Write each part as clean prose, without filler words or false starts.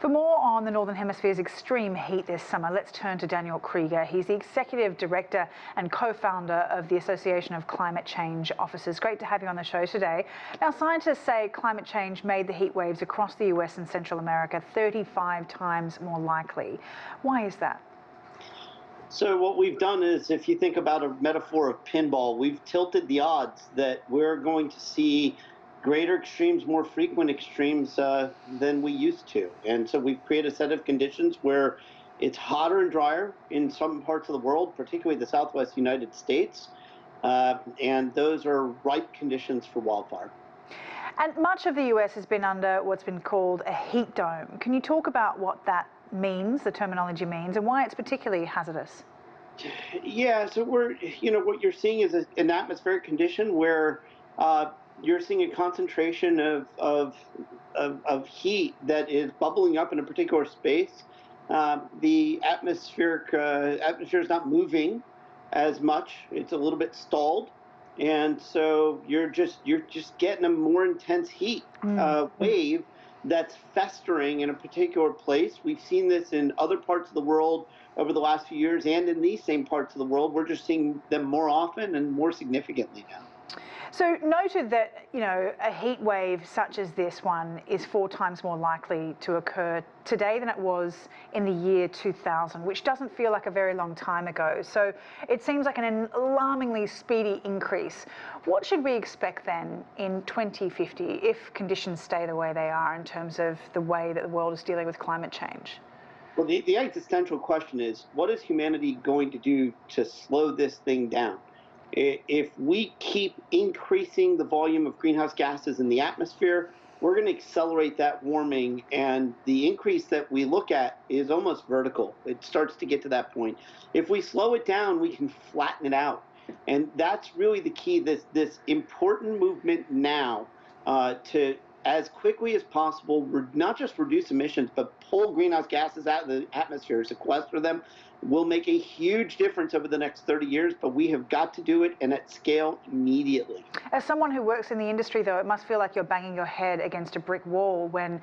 For more on the Northern Hemisphere's extreme heat this summer, let's turn to Daniel Kreeger. He's the Executive Director and co-founder of the Association of Climate Change Officers. Great to have you on the show today. Now, scientists say climate change made the heat waves across the US and Central America 35 times more likely. Why is that? So what we've done is, if you think about a metaphor of pinball, we've tilted the odds that we're going to see greater extremes, more frequent extremes than we used to. And so we've created a set of conditions where it's hotter and drier in some parts of the world, particularly the Southwest United States. And those are ripe conditions for wildfire. And much of the US has been under what's been called a heat dome. Can you talk about what that means, the terminology means, and why it's particularly hazardous? Yeah, so what you're seeing is an atmospheric condition where you're seeing a concentration of heat that is bubbling up in a particular space. The atmosphere is not moving as much; it's a little bit stalled, and so you're just getting a more intense heat wave that's festering in a particular place. We've seen this in other parts of the world over the last few years, and in these same parts of the world, we're just seeing them more often and more significantly now. So noted that, a heat wave such as this one is 4 times more likely to occur today than it was in the year 2000, which doesn't feel like a very long time ago. So it seems like an alarmingly speedy increase. What should we expect then in 2050 if conditions stay the way they are in terms of the way that the world is dealing with climate change? Well, the existential question is, what is humanity going to do to slow this thing down? If we keep increasing the volume of greenhouse gases in the atmosphere, we're going to accelerate that warming, and the increase that we look at is almost vertical. It starts to get to that point. If we slow it down, we can flatten it out. And that's really the key, this important movement now to, as quickly as possible, not just reduce emissions, but pull greenhouse gases out of the atmosphere, sequester them, will make a huge difference over the next 30 years, but we have got to do it, and at scale, immediately. As someone who works in the industry, though, it must feel like you're banging your head against a brick wall when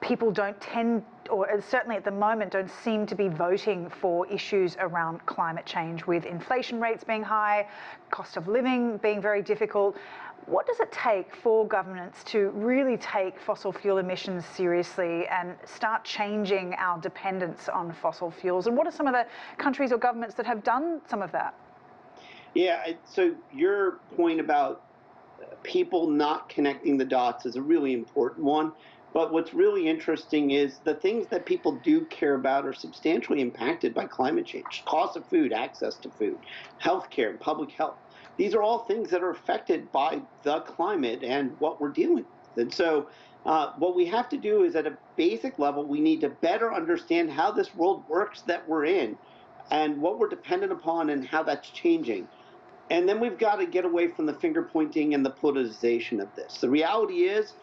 people don't tend, or certainly at the moment, don't seem to be voting for issues around climate change, with inflation rates being high, cost of living being very difficult. What does it take for governments to really take fossil fuel emissions seriously and start changing our dependence on fossil fuels? And what are some of the countries or governments that have done some of that? Yeah, so your point about people not connecting the dots is a really important one. But what's really interesting is the things that people do care about are substantially impacted by climate change. Cost of food, access to food, healthcare, public health. These are all things that are affected by the climate and what we're dealing with. And so what we have to do is, at a basic level, we need to better understand how this world works that we're in and what we're dependent upon and how that's changing. And then we've got to get away from the finger pointing and the politicization of this. The reality is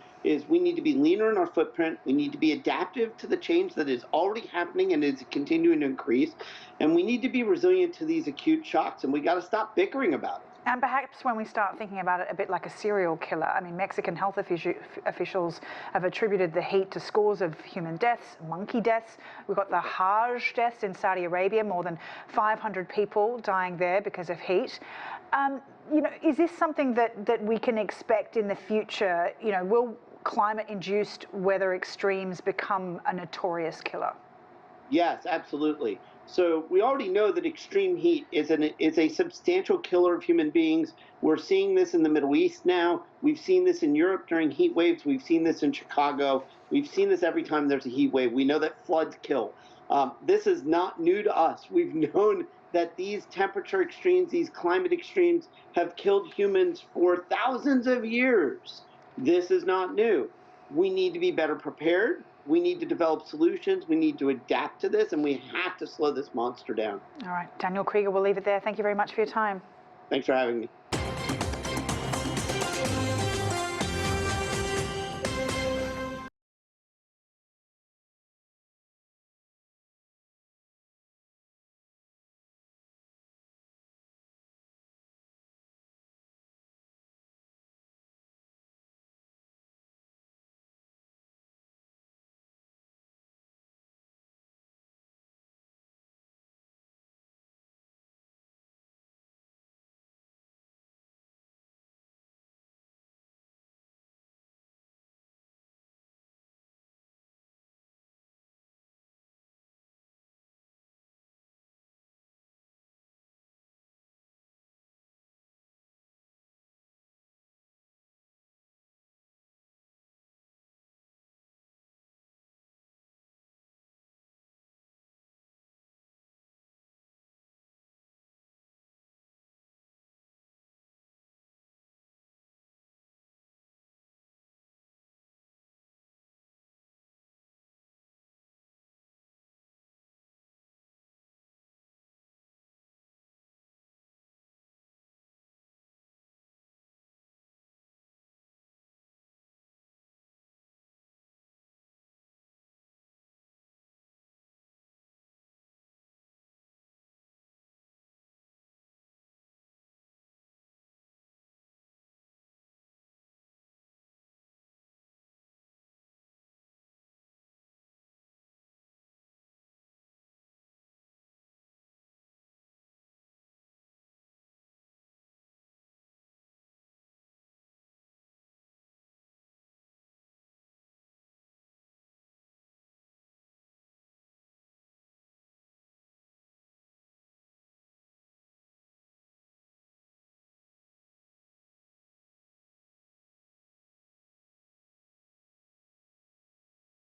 we need to be leaner in our footprint. We need to be adaptive to the change that is already happening and is continuing to increase. And we need to be resilient to these acute shocks, and we got to stop bickering about it. And perhaps when we start thinking about it a bit like a serial killer, I mean, Mexican health officials have attributed the heat to scores of human deaths, monkey deaths. We've got the Hajj deaths in Saudi Arabia, more than 500 people dying there because of heat. Is this something that we can expect in the future? Will climate-induced weather extremes become a notorious killer? Yes, absolutely. So we already know that extreme heat is a substantial killer of human beings. We're seeing this in the Middle East now. We've seen this in Europe during heat waves. We've seen this in Chicago. We've seen this every time there's a heat wave. We know that floods kill. This is not new to us. We've known that these temperature extremes, these climate extremes, have killed humans for thousands of years. This is not new. We need to be better prepared. We need to develop solutions. We need to adapt to this, and we have to slow this monster down. All right, Daniel Kreeger, we'll leave it there. Thank you very much for your time. Thanks for having me.